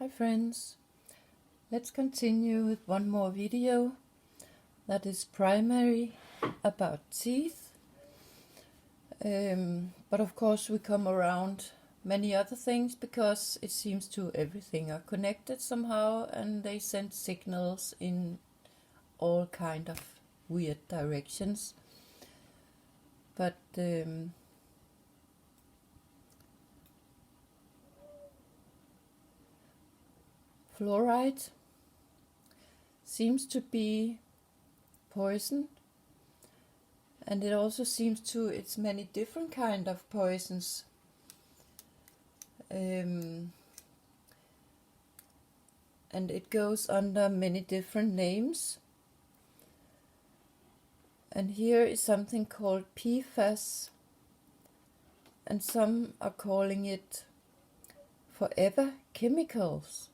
Hi friends, let's continue with one more video that is primary about teeth, but of course we come around many other things because it seems to everything are connected somehow and they send signals in all kind of weird directions. But fluoride seems to be poison, and it also seems to it's many different kind of poisons. And it goes under many different names. And here is something called PFAS, and some are calling it forever chemicals.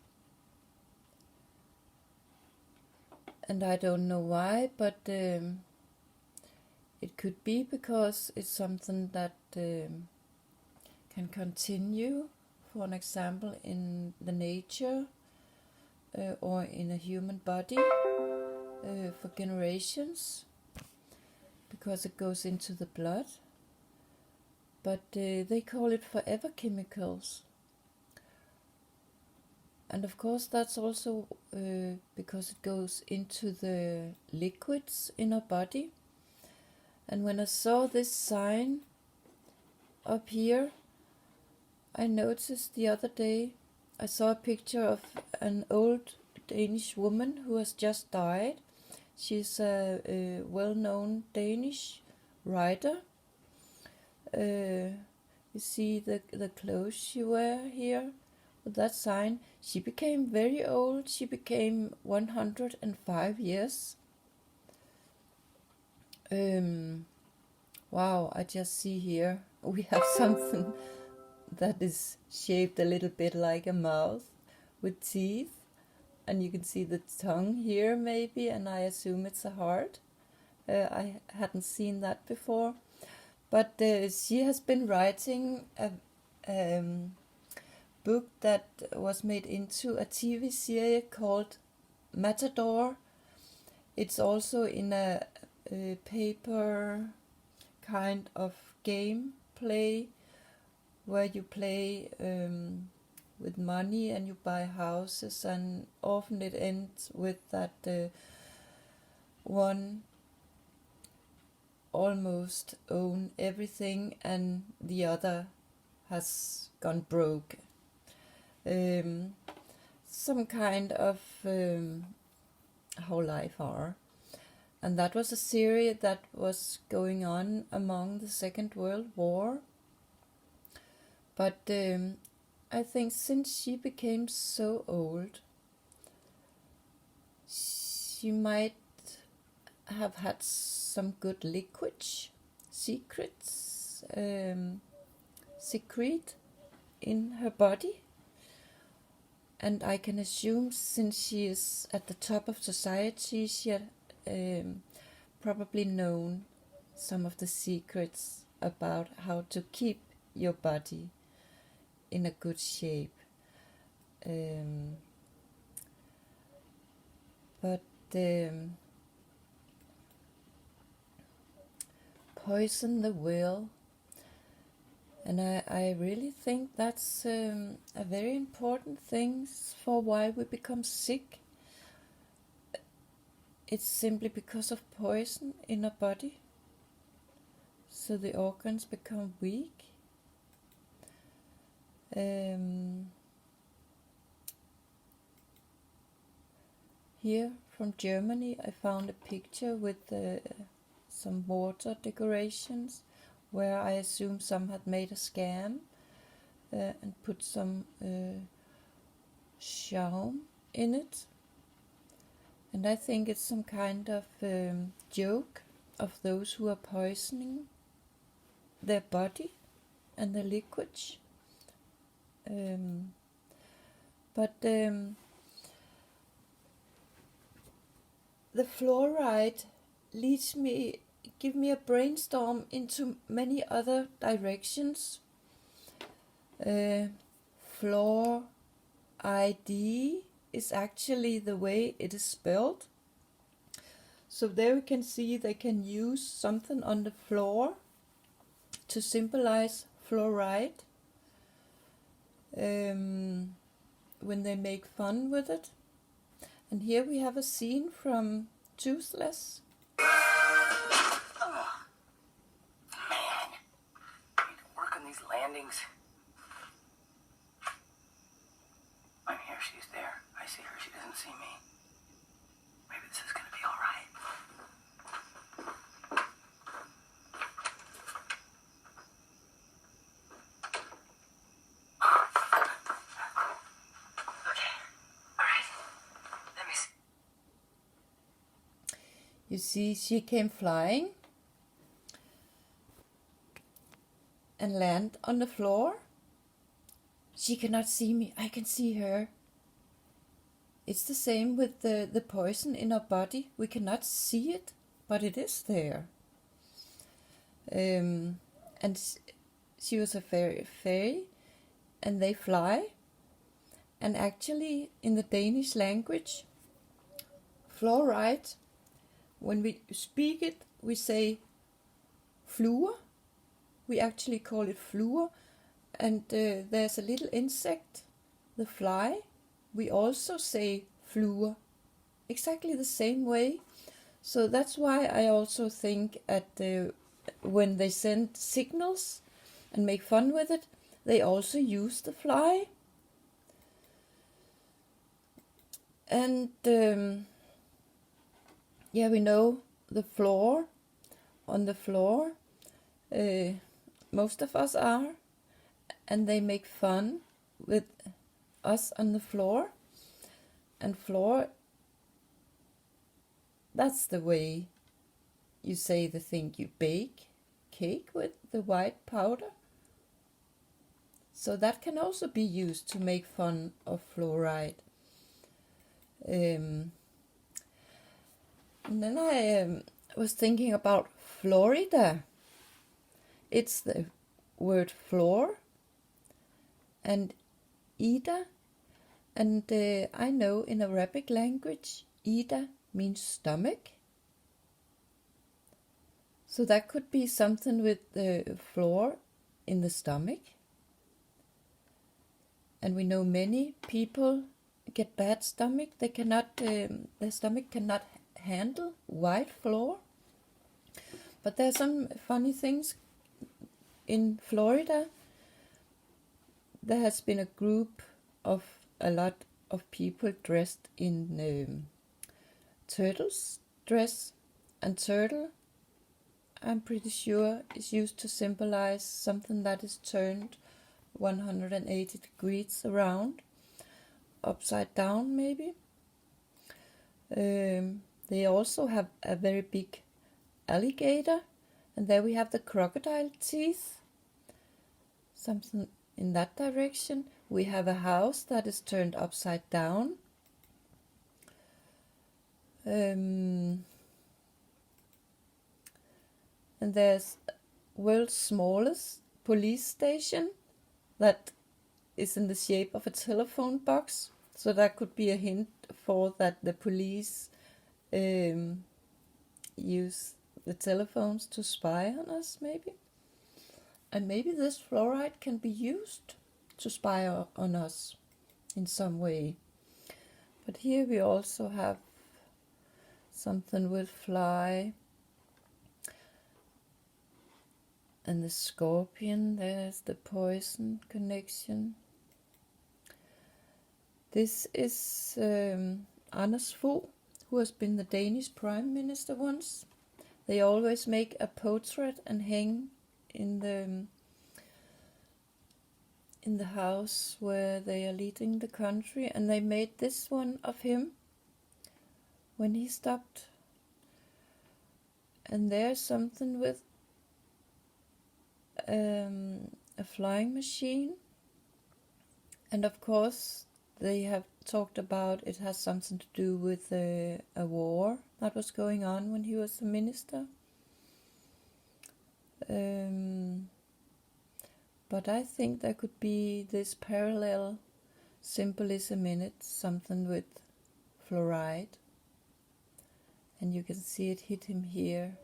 And I don't know why, but it could be because it's something that can continue, for an example, in the nature or in a human body for generations, because it goes into the blood. But they call it forever chemicals. And of course that's also because it goes into the liquids in our body. And when I saw this sign up here, I noticed the other day, I saw a picture of an old Danish woman who has just died. She's a well-known Danish writer. You see the clothes she wear here with that sign. She became very old. She became 105 years. Wow, I just see here we have something that is shaped a little bit like a mouth with teeth, and you can see the tongue here maybe, and I assume it's a heart. I hadn't seen that before, but she has been writing a book that was made into a TV series called Matador. It's also in a paper kind of game play where you play with money and you buy houses, and often it ends with that one almost own everything and the other has gone broke. Some kind of how life are. And that was a series that was going on among the Second World War. But I think since she became so old, she might have had some good secret in her body. And I can assume, since she is at the top of society, she had probably known some of the secrets about how to keep your body in a good shape. But poison the will. And I really think that's a very important thing for why we become sick. It's simply because of poison in our body. So the organs become weak. Here from Germany I found a picture with some water decorations, where I assume some had made a scam and put some schaum in it. And I think it's some kind of joke of those who are poisoning their body and the liquids. But the fluoride give me a brainstorm into many other directions. Fluoride, ID is actually the way it is spelled. So there we can see they can use something on the floor to symbolize fluoride when they make fun with it. And here we have a scene from Toothless. Oh, man, I need to work on these landings. I'm here, she's there. I see her, she doesn't see me. Maybe this is gonna be all right. Okay, all right. Let me see. You see, she came flying and land on the floor. She cannot see me, I can see her. It's the same with the poison in our body. We cannot see it, but it is there. And she was a fairy, and they fly. And actually, in the Danish language, fluoride, when we speak it, we say fluer. We actually call it fluer. And there's a little insect, the fly. We also say fluer, exactly the same way. So that's why I also think when they send signals and make fun with it, they also use the fly. And we know the floor. On the floor, most of us are, and they make fun with us on the floor. And floor, that's the way you say the thing you bake cake with, the white powder. So that can also be used to make fun of fluoride. And then I was thinking about Florida. It's the word floor and Ida. And I know in Arabic language, Ida means stomach. So that could be something with the floor in the stomach. And we know many people get bad stomach. They cannot, their stomach cannot handle white floor. But there are some funny things. In Florida, there has been a group of a lot of people dressed in turtles dress, and turtle, I'm pretty sure, is used to symbolize something that is turned 180 degrees around, upside down maybe. They also have a very big alligator, and there we have the crocodile teeth, something in that direction. We have a house that is turned upside down. And there's world's smallest police station that is in the shape of a telephone box. So that could be a hint for that the police use the telephones to spy on us, maybe. And maybe this fluoride can be used to spy on us in some way. But here we also have something with fly. And the scorpion, there's the poison connection. This is Anders Fogh, who has been the Danish Prime Minister once. They always make a portrait and hang in the house where they are leading the country, and they made this one of him when he stopped. And there's something with a flying machine, and of course they have talked about it has something to do with a war that was going on when he was a minister. But I think there could be this parallel symbolism in it, something with fluoride. And you can see it hit him here.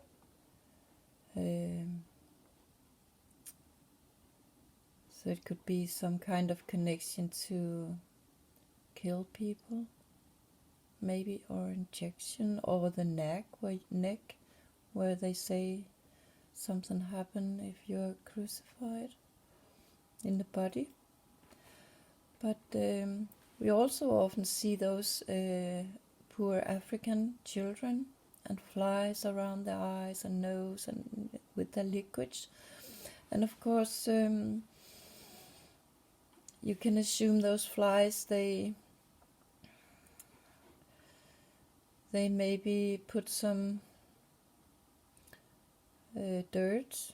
So it could be some kind of connection to kill people, maybe, or injection over the neck, where they say something happen if you're crucified in the body. But we also often see those poor African children and flies around their eyes and nose and with their liquids. And of course, you can assume those flies, they maybe put some dirt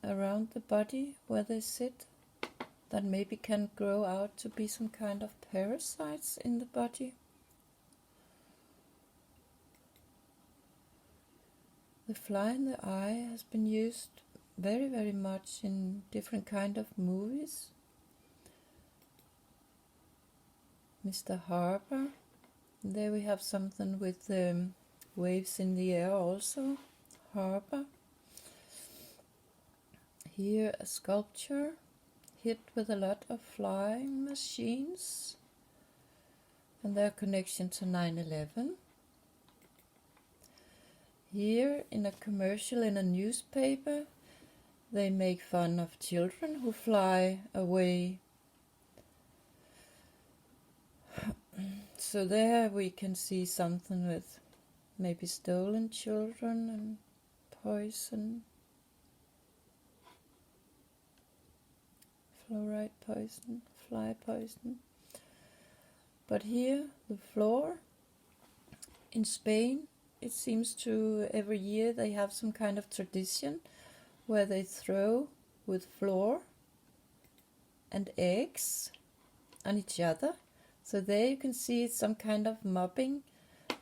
around the body where they sit, that maybe can grow out to be some kind of parasites in the body. The fly in the eye has been used very, very much in different kind of movies. Mr. Harper. There we have something with waves in the air also. Harper. Here a sculpture hit with a lot of flying machines and their connection to 9/11. Here in a commercial in a newspaper, they make fun of children who fly away. So there we can see something with maybe stolen children and poison, fluoride poison, fly poison. But here, the floor in Spain, it seems to every year they have some kind of tradition where they throw with flour and eggs on each other. So there you can see it's some kind of mobbing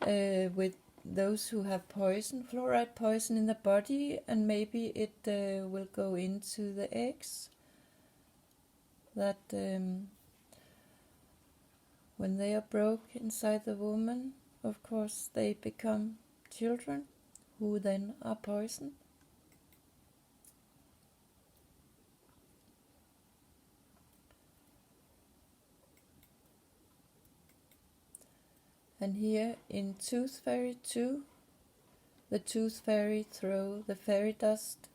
with those who have poison, fluoride poison in the body, and maybe it will go into the eggs. That when they are broke inside the woman, of course they become children who then are poisoned. And here in Tooth Fairy 2, the Tooth Fairy throw the fairy dust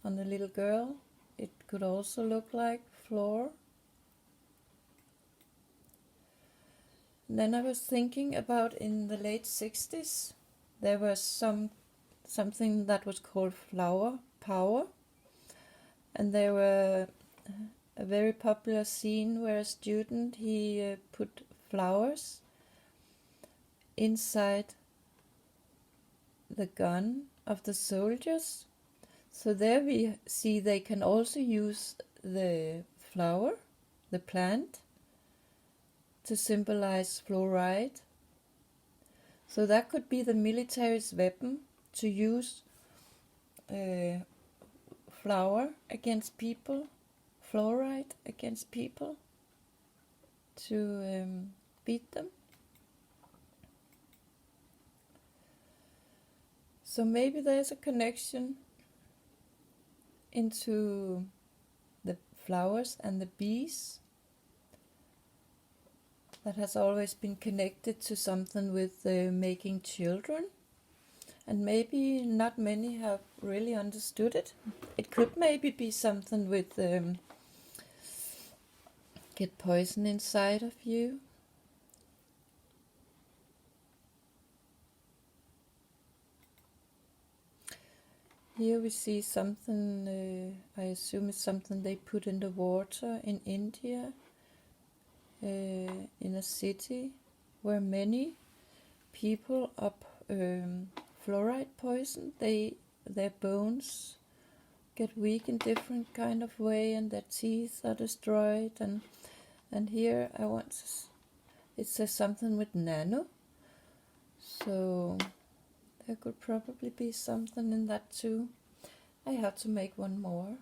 on the little girl. It could also look like floor. And then I was thinking about in the late 60s, there was something that was called flower power. And there were a very popular scene where a student, he put flowers inside the gun of the soldiers. So there we see they can also use the flower, the plant, to symbolize fluoride. So that could be the military's weapon, to use flour against people, fluoride against people, to beat them. So maybe there's a connection into the flowers and the bees that has always been connected to something with making children. And maybe not many have really understood it. It could maybe be something with get poison inside of you. Here we see something, I assume it's something they put in the water in India, in a city where many people are fluoride poisoned. Their bones get weak in different kind of way, and their teeth are destroyed. And here it says something with nano. So there could probably be something in that too. I have to make one more.